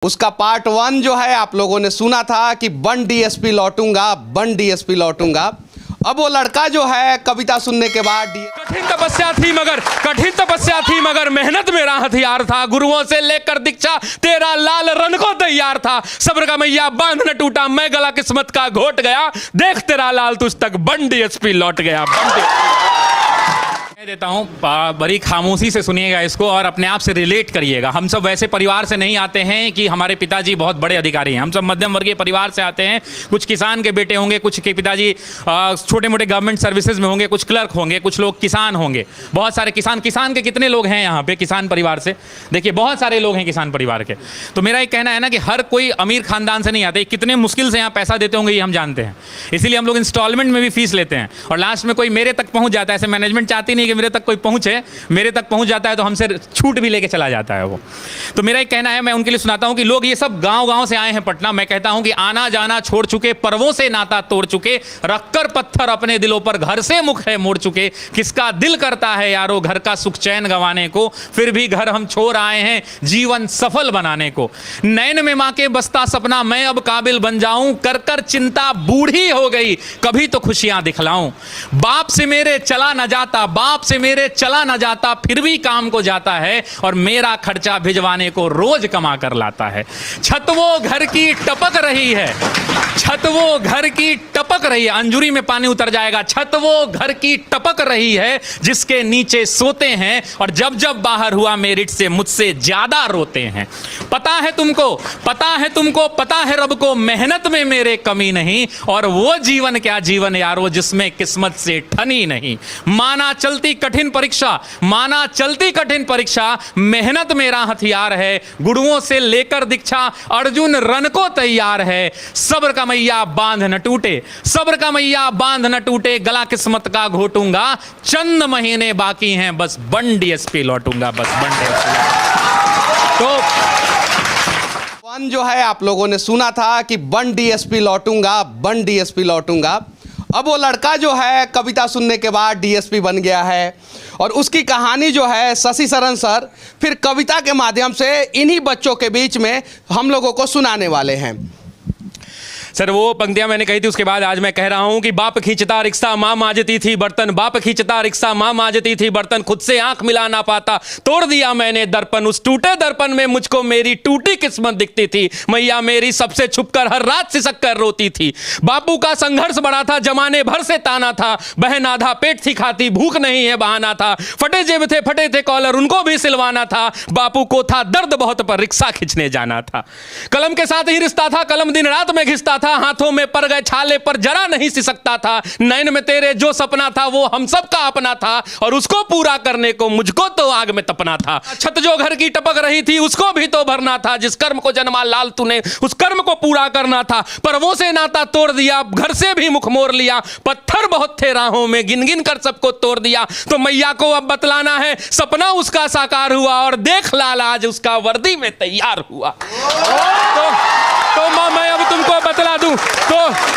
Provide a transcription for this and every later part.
उसका पार्ट 1 जो है आप लोगों ने सुना था कि बन डीएसपी लौटूंगा, बन डीएसपी लौटूंगा। अब वो लड़का जो है कविता सुनने के बाद कठिन तपस्या थी मगर मेहनत मेरा हथियार था। गुरुओं से लेकर दीक्षा तेरा लाल रन को तैयार था। सब्र का मैया बांध न टूटा, मैं गला किस्मत का घोट गया। देख तेरा लाल तुझ तक बन डीएसपी लौट गया। मैं देता हूं, बड़ी खामोशी से सुनिएगा इसको और अपने आप से रिलेट करिएगा। हम सब वैसे परिवार से नहीं आते हैं कि हमारे पिताजी बहुत बड़े अधिकारी हैं। हम सब मध्यम वर्गीय परिवार से आते हैं। कुछ किसान के बेटे होंगे, कुछ के पिताजी छोटे मोटे गवर्नमेंट सर्विसेज में होंगे, कुछ क्लर्क होंगे, कुछ लोग किसान होंगे। बहुत सारे किसान के कितने लोग हैं यहाँ पे किसान परिवार से? देखिए बहुत सारे लोग हैं किसान परिवार के। तो मेरा एक कहना है ना कि हर कोई अमीर खानदान से नहीं आते। कितने मुश्किल से यहाँ पैसा देते होंगे ये हम जानते हैं। इसीलिए हम लोग इंस्टॉलमेंट में भी फीस लेते हैं और लास्ट में कोई मेरे तक पहुँच जाता है। ऐसे मैनेजमेंट चाहती नहीं कि मेरे तक कोई पहुंचे, मेरे तक पहुंच जाता है तो हमसे छूट भी लेके चला जाता है वो। तो मेरा एक कहना है, मैं उनके लिए सुनाता हूं कि लोग ये सब गांव-गांव से आए हैं पटना। मैं कहता हूं कि आना जाना छोड़ चुके, पर्वों से नाता तोड़ चुके, रखकर पत्थर अपने दिलों पर घर से मुख है मोड़ चुके। किसका दिल करता है यारो घर का सुख चैन गंवाने को, फिर भी घर हम छोड़ आए हैं जीवन सफल बनाने को। नैन में मां के बसता सपना मैं अब काबिल बन जाऊं, कर कर चिंता बूढ़ी हो गई कभी तो खुशियां दिखलाऊं। बाप से मेरे चला न जाता, बाप से मेरे चला न जाता, फिर भी काम को जाता है और मेरा खर्चा भिजवाने को रोज कमा कर लाता है। छत वो घर की टपक रही है, छत वो घर की टपक रही है। अंजुरी में पानी उतर जाएगा। छत वो घर की टपक रही है जिसके नीचे सोते हैं और जब जब बाहर हुआ मेरिट से मुझसे ज्यादा रोते हैं। पता है तुमको, पता है तुमको, पता है रब को मेहनत में मेरे कमी नहीं, और वो जीवन क्या जीवन यारो जिसमें किस्मत से ठनी नहीं। माना चलती कठिन परीक्षा, माना चलती कठिन परीक्षा, मेहनत मेरा हथियार है। गुरुओं से लेकर दीक्षा अर्जुन रन को तैयार है। सब्र का मैया बांध न टूटे, सब्र का मैया बांध न टूटे, गला किस्मत का घोटूंगा। चंद महीने बाकी हैं बस बन डीएसपी लौटूंगा, बस बन डीएसपी। तो वन जो है आप लोगों ने सुना था कि बन डीएसपी लौटूंगा, बन डीएसपी लौटूंगा। अब वो लड़का जो है कविता सुनने के बाद डीएसपी बन गया है और उसकी कहानी जो है शशि शरण सर फिर कविता के माध्यम से इन्हीं बच्चों के बीच में हम लोगों को सुनाने वाले हैं। सर वो पंक्तियां मैंने कही थी, उसके बाद आज मैं कह रहा हूं कि बाप खींचता रिक्शा मां मांजती थी बर्तन, बाप खींचता रिक्शा मां मांजती थी बर्तन, खुद से आंख मिला ना पाता तोड़ दिया मैंने दर्पण। उस टूटे दर्पण में मुझको मेरी टूटी किस्मत दिखती थी। मैया मेरी सबसे छुपकर हर रात सिसक कर रोती थी। बापू का संघर्ष बड़ा था, जमाने भर से ताना था। बहन आधा पेट थी खाती, भूख नहीं है बहाना था। फटे जेब थे, फटे थे कॉलर, उनको भी सिलवाना था। बापू को था दर्द बहुत पर रिक्शा खींचने जाना था। कलम के साथ ही रिश्ता था, कलम दिन रात में घिसता था। हाथों में पड़ गए छाले पर जरा नहीं सिसकता था। नैन में तेरे जो सपना था वो हम सब का अपना था और उसको पूरा करने को मुझको तो आग में तपना था। छत जो घर की टपक रही थी उसको भी तो भरना था। जिस कर्म को जन्मा लाल तूने उस कर्म को पूरा करना था। पर वो से नाता तोड़ दिया, घर से भी मुख मोड़ लिया। पत्थर बहुत थे राहों में, गिन गिन कर सबको तोड़ दिया। तो मैया को अब बतलाना है सपना उसका साकार हुआ और देख लाल आज उसका वर्दी में तैयार हुआ। तो मां मैं अब तुमको बतला दूं,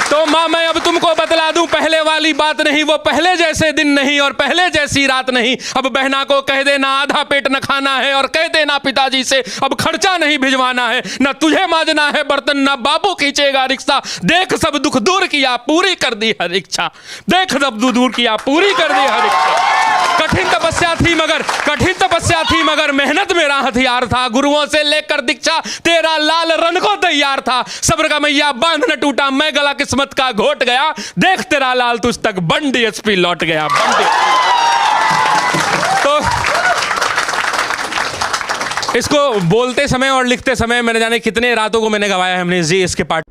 तो मां मैं अब तुमको बतला दूं, पहले वाली बात नहीं, वो पहले जैसे दिन नहीं और पहले जैसी रात नहीं। अब बहना को कह देना आधा पेट न खाना है और कह देना पिताजी से अब खर्चा नहीं भिजवाना है। न तुझे मांजना है बर्तन, न बाबू खींचेगा रिक्शा। देख सब दुख दूर किया, पूरी कर दी हर इच्छा। देख सब दुख दूर किया, पूरी कर दी हर इच्छा। कठिन तपस्या थी मगर मेहनत मेरा हथियार था। गुरुओं से लेकर दीक्षा तेरा लाल रन को तैयार था। सब्र का मैया बांध न टूटा, मैं गला किस्मत का घोट गया। देख तेरा लाल तुझ तक बन डीएसपी लौट गया। तो इसको बोलते समय और लिखते समय मैंने जाने कितने रातों को मैंने गवाया है हमने जी इसके पार्ट।